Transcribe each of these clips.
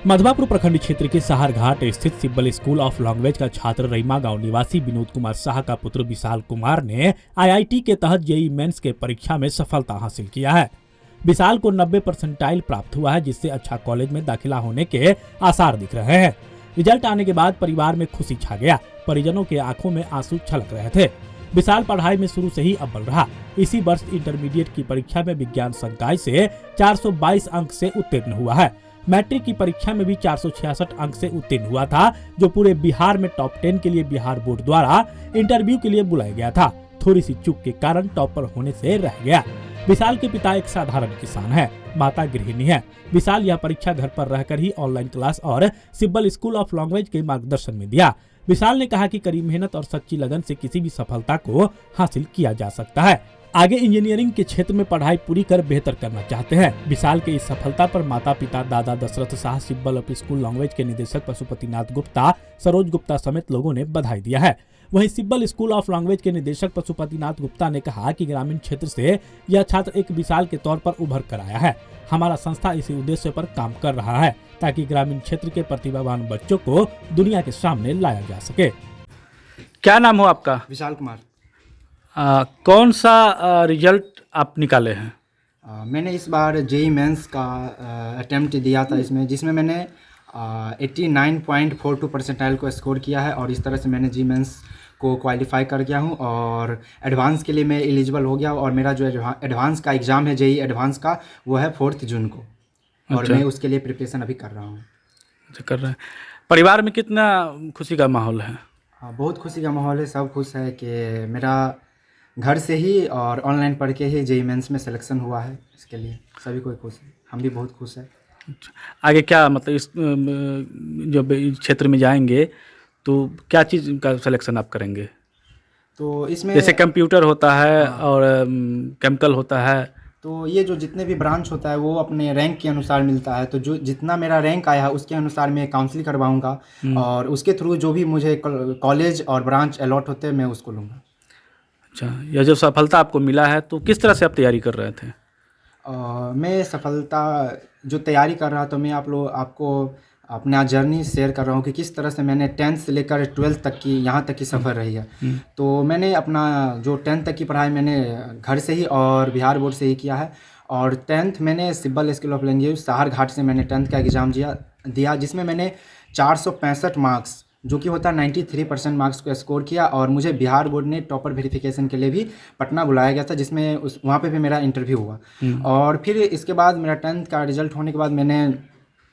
मधवापुर प्रखंड क्षेत्र के सहारघाट स्थित सिब्बल स्कूल ऑफ लैंग्वेज का छात्र रईमा गांव निवासी विनोद कुमार शाह का पुत्र विशाल कुमार ने आईआईटी के तहत जेईई मेंस के परीक्षा में सफलता हासिल किया है। विशाल को 90 परसेंटाइल प्राप्त हुआ है, जिससे अच्छा कॉलेज में दाखिला होने के आसार दिख रहे हैं। रिजल्ट आने के बाद परिवार में खुशी छा गया। परिजनों के आंखों में आंसू छलक रहे थे। विशाल पढ़ाई में शुरू से ही अव्वल रहा। इसी वर्ष इंटरमीडिएट की परीक्षा में विज्ञान संकाय से 422 अंक से उत्तीर्ण हुआ है। मैट्रिक की परीक्षा में भी 466 अंक से उत्तीर्ण हुआ था, जो पूरे बिहार में टॉप 10 के लिए बिहार बोर्ड द्वारा इंटरव्यू के लिए बुलाया गया था। थोड़ी सी चूक के कारण टॉपर होने से रह गया। विशाल के पिता एक साधारण किसान है, माता गृहिणी है। विशाल यह परीक्षा घर पर रहकर ही ऑनलाइन क्लास और सिब्बल स्कूल ऑफ लैंग्वेज के मार्गदर्शन में दिया। विशाल ने कहा कि कड़ी मेहनत और सच्ची लगन से किसी भी सफलता को हासिल किया जा सकता है। आगे इंजीनियरिंग के क्षेत्र में पढ़ाई पूरी कर बेहतर करना चाहते हैं। विशाल के इस सफलता पर माता पिता, दादा दशरथ शाह, सिब्बल ऑफ स्कूल लैंग्वेज के निदेशक पशुपतिनाथ गुप्ता, सरोज गुप्ता समेत लोगों ने बधाई दिया है। वहीं सिब्बल स्कूल ऑफ लैंग्वेज के निदेशक पशुपतिनाथ गुप्ता ने कहा कि ग्रामीण क्षेत्र से यह छात्र एक मिसाल के तौर पर उभर कर आया है। हमारा संस्था इसी उद्देश्य पर काम कर रहा है ताकि ग्रामीण क्षेत्र के प्रतिभावान बच्चों को दुनिया के सामने लाया जा सके। क्या नाम हो आपका? विशाल कुमार। कौन सा रिजल्ट आप निकाले हैं? मैंने इस बार जेईई मेंस का अटेम्प्ट दिया था जिसमें मैंने 89.42 परसेंटाइल को स्कोर किया है और इस तरह से मैंने जेईई मेंस को क्वालिफाई कर गया हूं और एडवांस के लिए मैं एलिजिबल हो गया और मेरा जो एडवांस का एग्ज़ाम है जेईई एडवांस का वो है 4 जून को और अच्छा। मैं उसके लिए प्रिपरेशन अभी कर रहा हूँ। कर रहे हैं। परिवार में कितना खुशी का माहौल है? बहुत खुशी का माहौल है। सब खुश है कि मेरा घर से ही और ऑनलाइन पढ़ के ही जेईई मेंस में सिलेक्शन हुआ है। इसके लिए सभी कोई खुश है, हम भी बहुत खुश है। आगे क्या मतलब इस जब इस क्षेत्र में जाएंगे तो क्या चीज़ का सिलेक्शन आप करेंगे? तो इसमें जैसे कंप्यूटर होता है और केमिकल होता है, तो ये जो जितने भी ब्रांच होता है वो अपने रैंक के अनुसार मिलता है। तो जो जितना मेरा रैंक आया है उसके अनुसार मैं काउंसलिंग करवाऊंगा और उसके थ्रू जो भी मुझे कॉलेज और ब्रांच अलॉट होते हैं मैं उसको लूँगा। अच्छा, यह जो सफलता आपको मिला है तो किस तरह से आप तैयारी कर रहे थे? मैं सफलता जो तैयारी कर रहा तो मैं आपको अपना जर्नी शेयर कर रहा हूँ कि किस तरह से मैंने 10th से लेकर 12th तक की यहाँ तक की सफ़र रही है। तो मैंने अपना जो 10th तक की पढ़ाई मैंने घर से ही और बिहार बोर्ड से ही किया है और 10th मैंने Sibal school of language Saharghat से मैंने 10th का एग्ज़ाम दिया जिसमें मैंने 465 मार्क्स जो कि होता है 93% मार्क्स को स्कोर किया और मुझे बिहार बोर्ड ने टॉपर वेरिफिकेशन के लिए भी पटना बुलाया गया था जिसमें वहाँ पे भी मेरा इंटरव्यू हुआ। और फिर इसके बाद मेरा 10th का रिजल्ट होने के बाद मैंने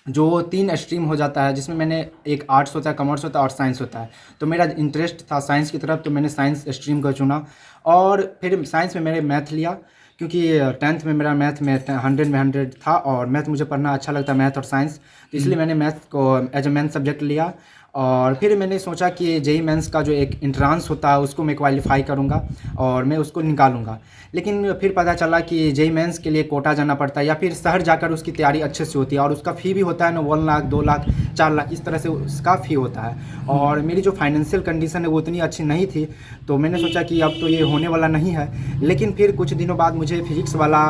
जो 3 स्ट्रीम हो जाता है जिसमें मैंने एक आर्ट्स होता है, कॉमर्स होता है और साइंस होता है। तो मेरा इंटरेस्ट था साइंस की तरफ तो मैंने साइंस स्ट्रीम को चुना और फिर साइंस में मैंने मैथ लिया क्योंकि 10th में मेरा मैथ में 100 में 100 था और मैथ मुझे पढ़ना अच्छा लगता है, मैथ और साइंस। तो इसलिए मैंने मैथ को एज ए मेन सब्जेक्ट लिया और फिर मैंने सोचा कि जेईई मेंस का जो एक इंट्रांस होता है उसको मैं क्वालिफाई करूंगा और मैं उसको निकालूंगा। लेकिन फिर पता चला कि जेईई मेंस के लिए कोटा जाना पड़ता है या फिर शहर जाकर उसकी तैयारी अच्छे से होती है और उसका फ़ी भी होता है ना 1 लाख 2 लाख 4 लाख इस तरह से उसका फ़ी होता है और मेरी जो फाइनेंशियल कंडीशन है वो उतनी अच्छी नहीं थी। तो मैंने सोचा कि अब तो ये होने वाला नहीं है। लेकिन फिर कुछ दिनों बाद मुझे फिजिक्स वाला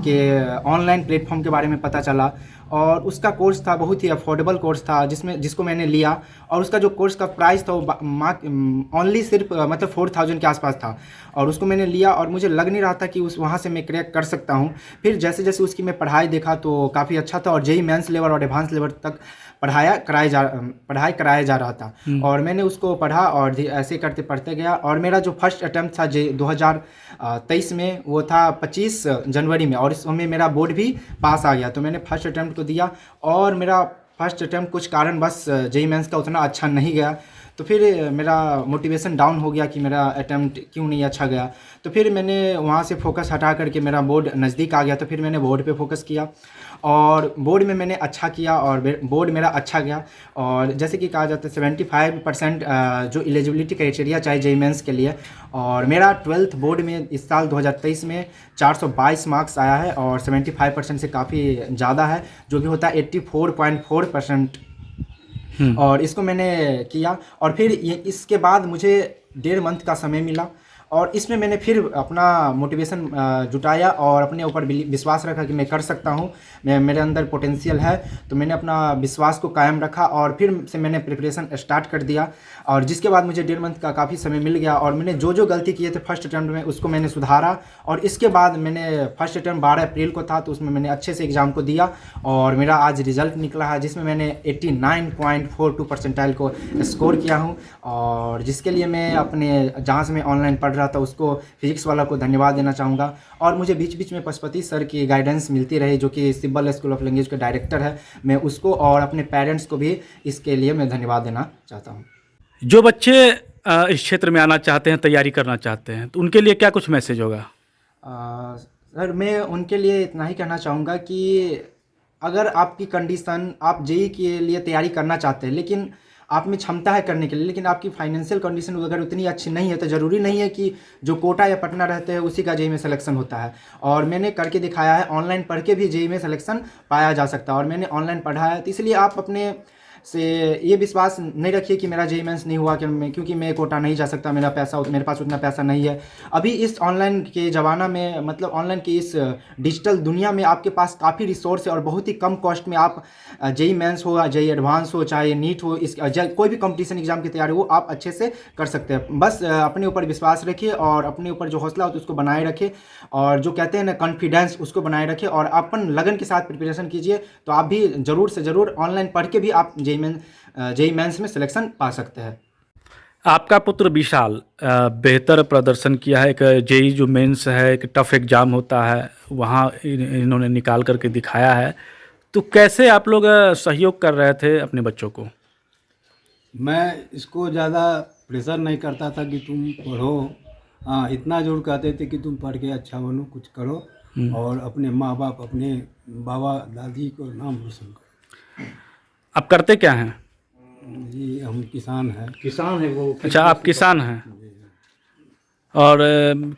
के ऑनलाइन प्लेटफॉर्म के बारे में पता चला और उसका कोर्स था, बहुत ही अफोर्डेबल कोर्स था जिसको मैंने लिया और उसका जो कोर्स का प्राइस था वो ओनली सिर्फ मतलब 4000 के आसपास था और उसको मैंने लिया और मुझे लग नहीं रहा था कि वहाँ से मैं क्रैक कर सकता हूँ। फिर जैसे जैसे उसकी मैं पढ़ाई देखा तो काफ़ी अच्छा था और जेईई मेंस लेवल और एडवांस लेवल तक पढ़ाई कराया जा रहा था और मैंने उसको पढ़ा और ऐसे करते पढ़ते गया और मेरा जो फर्स्ट अटैम्प्ट था 2023 में वो था 25 जनवरी में और इसमें मेरा बोर्ड भी पास आ गया। तो मैंने फर्स्ट अटैम्प्ट को दिया और मेरा फर्स्ट अटैम्प्ट कुछ कारण बस जेईई मेंस का उतना अच्छा नहीं गया। तो फिर मेरा मोटिवेशन डाउन हो गया कि मेरा अटैम्प्ट क्यों नहीं अच्छा गया। तो फिर मैंने वहाँ से फोकस हटा करके मेरा बोर्ड नज़दीक आ गया तो फिर मैंने बोर्ड पे फोकस किया और बोर्ड में मैंने अच्छा किया और बोर्ड मेरा अच्छा गया और जैसे कि कहा जाता है 75% जो एलिजिबिलिटी क्राइटेरिया चाहिए जेईई मेंस के लिए और मेरा 12th बोर्ड में इस साल 2023 में 422 मार्क्स आया है और 75% से काफ़ी ज़्यादा है जो कि होता है 84.4%। और इसको मैंने किया और फिर इसके बाद मुझे 1.5 मंथ का समय मिला और इसमें मैंने फिर अपना मोटिवेशन जुटाया और अपने ऊपर विश्वास रखा कि मैं कर सकता हूँ, मेरे अंदर पोटेंशियल है। तो मैंने अपना विश्वास को कायम रखा और फिर से मैंने प्रिपरेशन स्टार्ट कर दिया, और जिसके बाद मुझे 1.5 मंथ का काफ़ी समय मिल गया और मैंने जो गलती किए थे फर्स्ट अटैम्प्ट में उसको मैंने सुधारा। और इसके बाद मैंने फर्स्ट अटैम्प्ट 12 अप्रैल को था, तो उसमें मैंने अच्छे से एग्ज़ाम को दिया और मेरा आज रिज़ल्ट निकला है, जिसमें मैंने 89.42 परसेंटाइल को स्कोर किया हूँ। और जिसके लिए मैं अपने जहाँ से मैं ऑनलाइन पढ़ रहा था उसको फिजिक्स वाला को धन्यवाद देना चाहूँगा। और मुझे बीच बीच में पशुपति सर की गाइडेंस मिलती रही, जो कि सिब्बल स्कूल ऑफ लैंग्वेज के डायरेक्टर है। मैं उसको और अपने पेरेंट्स को भी इसके लिए मैं धन्यवाद देना चाहता हूँ। जो बच्चे इस क्षेत्र में आना चाहते हैं, तैयारी करना चाहते हैं, तो उनके लिए क्या कुछ मैसेज होगा? सर मैं उनके लिए इतना ही कहना चाहूँगा कि अगर आपकी कंडीशन, आप जेई के लिए तैयारी करना चाहते हैं लेकिन आप में क्षमता है करने के लिए, लेकिन आपकी फाइनेंशियल कंडीशन अगर उतनी अच्छी नहीं है, तो ज़रूरी नहीं है कि जो कोटा या पटना रहते हैं उसी का जेई में सिलेक्शन होता है। और मैंने करके दिखाया है, ऑनलाइन पढ़ के भी जेई में सिलेक्शन पाया जा सकता है, और मैंने ऑनलाइन पढ़ा है। तो इसलिए आप अपने से ये विश्वास नहीं रखिए कि मेरा जेई मेंस नहीं हुआ क्योंकि मैं कोटा नहीं जा सकता, मेरे पास उतना पैसा नहीं है। अभी इस ऑनलाइन के ज़माना में, मतलब ऑनलाइन की इस डिजिटल दुनिया में आपके पास काफ़ी रिसोर्स है और बहुत ही कम कॉस्ट में आप जेई मेंस हो, जेई एडवांस हो, चाहे नीट हो, कोई भी कंपटीशन एग्जाम की तैयारी हो, आप अच्छे से कर सकते हैं। बस अपने ऊपर विश्वास रखिए और अपने ऊपर जो हौसला होता है उसको बनाए रखिए, और जो कहते हैं ना कॉन्फिडेंस, उसको बनाए रखिए और अपन लगन के साथ प्रिपरेशन कीजिए, तो आप भी ज़रूर से ज़रूर ऑनलाइन पढ़ के भी आप जेई मेंस में सिलेक्शन पा सकते हैं। आपका पुत्र विशाल बेहतर प्रदर्शन किया है। एक जेई जो मेंस है, एक टफ एग्ज़ाम होता है, वहाँ इन्होंने निकाल करके दिखाया है। तो कैसे आप लोग सहयोग कर रहे थे अपने बच्चों को? मैं इसको ज़्यादा प्रेशर नहीं करता था कि तुम पढ़ो, हाँ इतना जरूर कहते थे कि तुम पढ़ के अच्छा बनो, कुछ करो और अपने माँ बाप, अपने बाबा दादी को नाम रोशन करो। आप करते क्या हैं? जी हम किसान हैं। किसान है वो। अच्छा, आप किसान हैं। और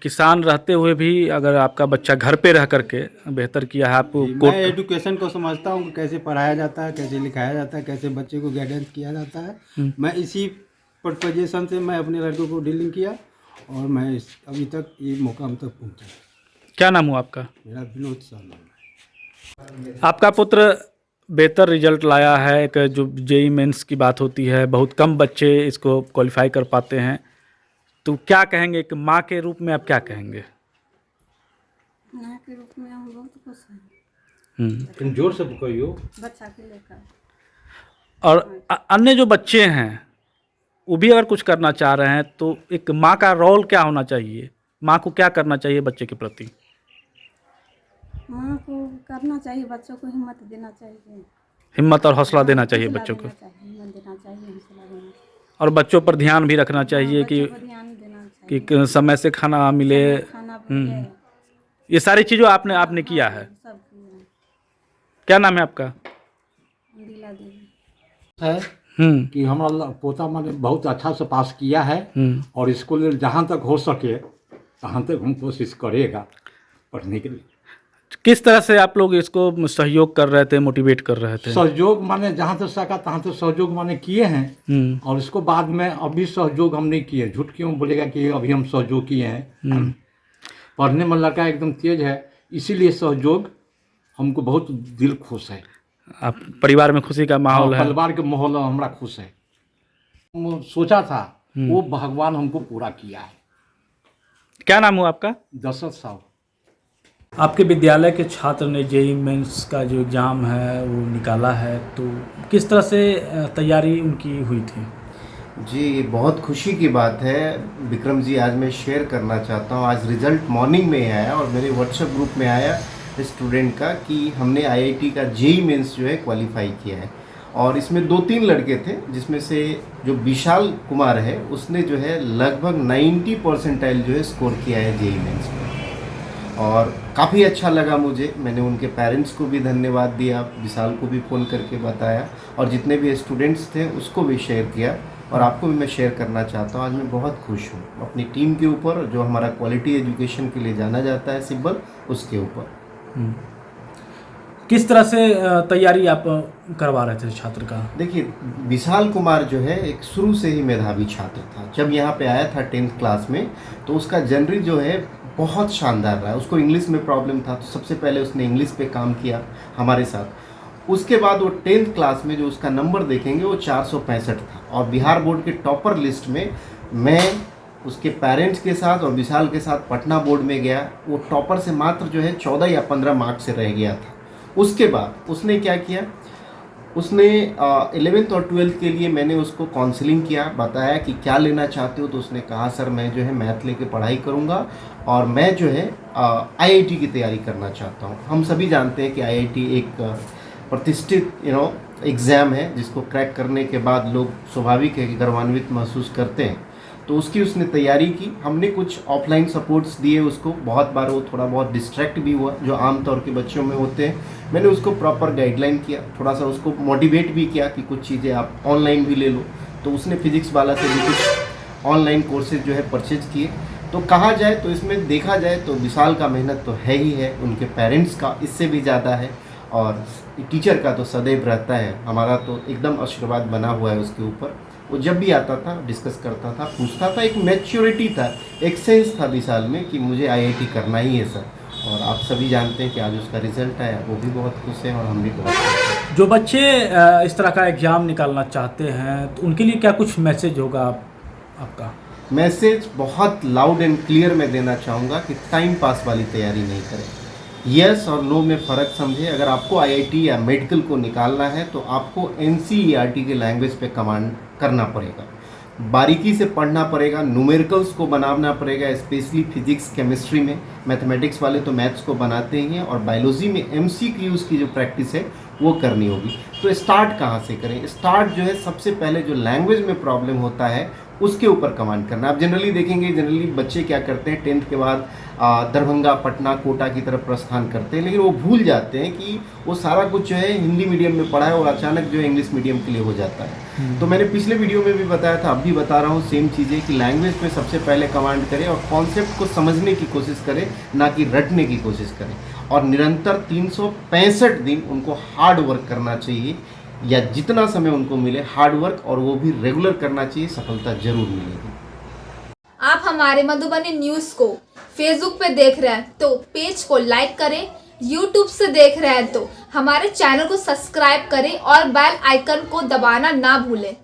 किसान रहते हुए भी अगर आपका बच्चा घर पे रह करके बेहतर किया है, आप मैं एजुकेशन को समझता हूँ कि कैसे पढ़ाया जाता है, कैसे लिखाया जाता है, कैसे बच्चे को गाइडेंस किया जाता है। मैं इसी पोजीशन से मैं अपने लड़कों को डीलिंग किया और मैं अभी तक ये मुकाम तक पहुँचा। क्या नाम हुआ आपका? मेरा विनोद शाह नाम है। आपका पुत्र बेहतर रिजल्ट लाया है। एक जो जेई मेंस की बात होती है, बहुत कम बच्चे इसको क्वालिफाई कर पाते हैं, तो क्या कहेंगे? एक माँ के रूप में आप क्या कहेंगे? माँ के रूप में हम बहुत खुश हैं तुम जोर से कहियो। बच्चा के लेकर। और अन्य जो बच्चे हैं वो भी अगर कुछ करना चाह रहे हैं, तो एक माँ का रोल क्या होना चाहिए? माँ को क्या करना चाहिए बच्चे के प्रति? माँ को करना चाहिए, बच्चों को हिम्मत देना चाहिए, हिम्मत और हौसला देना चाहिए बच्चों को, हिम्मत देना चाहिए, हौसला देना चाहिए, और बच्चों पर ध्यान भी रखना चाहिए कि बच्चों को ध्यान देना चाहिए, कि समय से खाना मिले। खाना मिले, ये सारी चीज़ों आपने किया है। सब किया। क्या नाम है आपका? दिला देवी है कि हमारा पोता मैंने बहुत अच्छा से पास किया है और इसको लिए जहाँ तक हो सके तहाँ तक हम कोशिश करेगा पढ़ने के लिए। किस तरह से आप लोग इसको सहयोग कर रहे थे, मोटिवेट कर रहे थे? सहयोग माने जहाँ तक सका तहाँ तक सहयोग माने किए हैं, और इसको बाद में अभी सहयोग हम नहीं किए। झूठ क्यों बोलेगा कि अभी हम सहयोग किए हैं। पढ़ने में लड़का एकदम तेज है, इसीलिए सहयोग हमको बहुत दिल खुश है। आप परिवार में खुशी का माहौल है? परिवार के माहौल हमारा खुश है। सोचा था वो भगवान हमको पूरा किया है। क्या नाम हुआ आपका? दशरथ साहब। आपके विद्यालय के छात्र ने जेईई मेंस का जो एग्ज़ाम है वो निकाला है, तो किस तरह से तैयारी उनकी हुई थी? जी बहुत खुशी की बात है विक्रम जी, आज मैं शेयर करना चाहता हूँ। आज रिज़ल्ट मॉर्निंग में आया और मेरे व्हाट्सएप ग्रुप में आया स्टूडेंट का कि हमने आईआईटी का जेईई मेंस जो है क्वालिफाई किया है। और इसमें 2-3 लड़के थे, जिसमें से जो विशाल कुमार है उसने जो है लगभग 90 परसेंटाइल जो है स्कोर किया है जेईई मेंस में, और काफ़ी अच्छा लगा मुझे। मैंने उनके पेरेंट्स को भी धन्यवाद दिया, विशाल को भी फ़ोन करके बताया, और जितने भी स्टूडेंट्स थे उसको भी शेयर किया, और आपको भी मैं शेयर करना चाहता हूँ। आज मैं बहुत खुश हूँ अपनी टीम के ऊपर, जो हमारा क्वालिटी एजुकेशन के लिए जाना जाता है सिब्बल, उसके ऊपर। किस तरह से तैयारी आप करवा रहे थे छात्र का? देखिए, विशाल कुमार जो है एक शुरू से ही मेधावी छात्र था। जब यहाँ पे आया था 10th क्लास में, तो उसका जनरली जो है बहुत शानदार रहा। उसको इंग्लिश में प्रॉब्लम था, तो सबसे पहले उसने इंग्लिश पे काम किया हमारे साथ। उसके बाद वो 10th क्लास में जो उसका नंबर देखेंगे वो 465 था, और बिहार बोर्ड के टॉपर लिस्ट में मैं उसके पेरेंट्स के साथ और विशाल के साथ पटना बोर्ड में गया। वो टॉपर से मात्र जो है 14 या 15 मार्क्स से रह गया था। उसके बाद उसने क्या किया, उसने 11th और 12th के लिए मैंने उसको काउंसलिंग किया, बताया कि क्या लेना चाहते हो, तो उसने कहा सर मैं जो है मैथ लेके पढ़ाई करूँगा और मैं जो है IIT की तैयारी करना चाहता हूँ। हम सभी जानते हैं कि IIT एक प्रतिष्ठित एग्ज़ाम है, जिसको क्रैक करने के बाद लोग स्वाभाविक है कि गर्वान्वित महसूस करते हैं। तो उसकी उसने तैयारी की। हमने कुछ ऑफलाइन सपोर्ट्स दिए उसको। बहुत बार वो थोड़ा बहुत डिस्ट्रैक्ट भी हुआ, जो आम तौर के बच्चों में होते हैं। मैंने उसको प्रॉपर गाइडलाइन किया, थोड़ा सा उसको मोटिवेट भी किया कि कुछ चीज़ें आप ऑनलाइन भी ले लो। तो उसने फिजिक्स वाला से भी कुछ ऑनलाइन कोर्सेज जो है परचेज किए। तो कहा जाए तो इसमें देखा जाए तो विशाल का मेहनत तो है ही है, उनके पेरेंट्स का इससे भी ज़्यादा है, और टीचर का तो सदैव रहता है। हमारा तो एकदम आशीर्वाद बना हुआ है उसके ऊपर। वो जब भी आता था डिस्कस करता था, पूछता था, एक मैच्योरिटी था, एक सेंस था विशाल में कि मुझे IIT करना ही है सर। और आप सभी जानते हैं कि आज उसका रिजल्ट आया, वो भी बहुत खुश है और हम भी बहुत खुश हैं। जो बच्चे इस तरह का एग्ज़ाम निकालना चाहते हैं तो उनके लिए क्या कुछ मैसेज होगा आपका? मैसेज बहुत लाउड एंड क्लियर मैं देना चाहूँगा कि टाइम पास वाली तैयारी नहीं करें। यस और नो में फ़र्क समझे। अगर आपको IIT या मेडिकल को निकालना है तो आपको NCERT के लैंग्वेज पे कमांड करना पड़ेगा, बारीकी से पढ़ना पड़ेगा, न्यूमेरिकल्स को बनाना पड़ेगा, स्पेशली फिजिक्स केमिस्ट्री में। मैथमेटिक्स वाले तो मैथ्स को बनाते ही हैं, और बायोलॉजी में MCQs की जो प्रैक्टिस है वो करनी होगी। तो स्टार्ट कहाँ से करें? स्टार्ट जो है सबसे पहले जो लैंग्वेज में प्रॉब्लम होता है उसके ऊपर कमांड करना। आप जनरली देखेंगे, जनरली बच्चे क्या करते हैं 10th के बाद दरभंगा, पटना, कोटा की तरफ प्रस्थान करते हैं, लेकिन वो भूल जाते हैं कि वो सारा कुछ जो है हिंदी मीडियम में पढ़ा है और अचानक जो है इंग्लिश मीडियम के लिए हो जाता है। तो मैंने पिछले वीडियो में भी बताया था, अब भी बता रहा हूँ सेम चीज़ें, कि लैंग्वेज पे सबसे पहले कमांड करें और कॉन्सेप्ट को समझने की कोशिश करें, ना कि रटने की कोशिश करें। और निरंतर 365 दिन उनको हार्ड वर्क करना चाहिए, या जितना समय उनको मिले हार्ड वर्क, और वो भी रेगुलर करना चाहिए, सफलता जरूर मिलेगी। आप हमारे मधुबनी न्यूज़ को फेसबुक पे देख रहे हैं तो पेज को लाइक करें, यूट्यूब से देख रहे हैं तो हमारे चैनल को सब्सक्राइब करें और बेल आइकन को दबाना ना भूलें।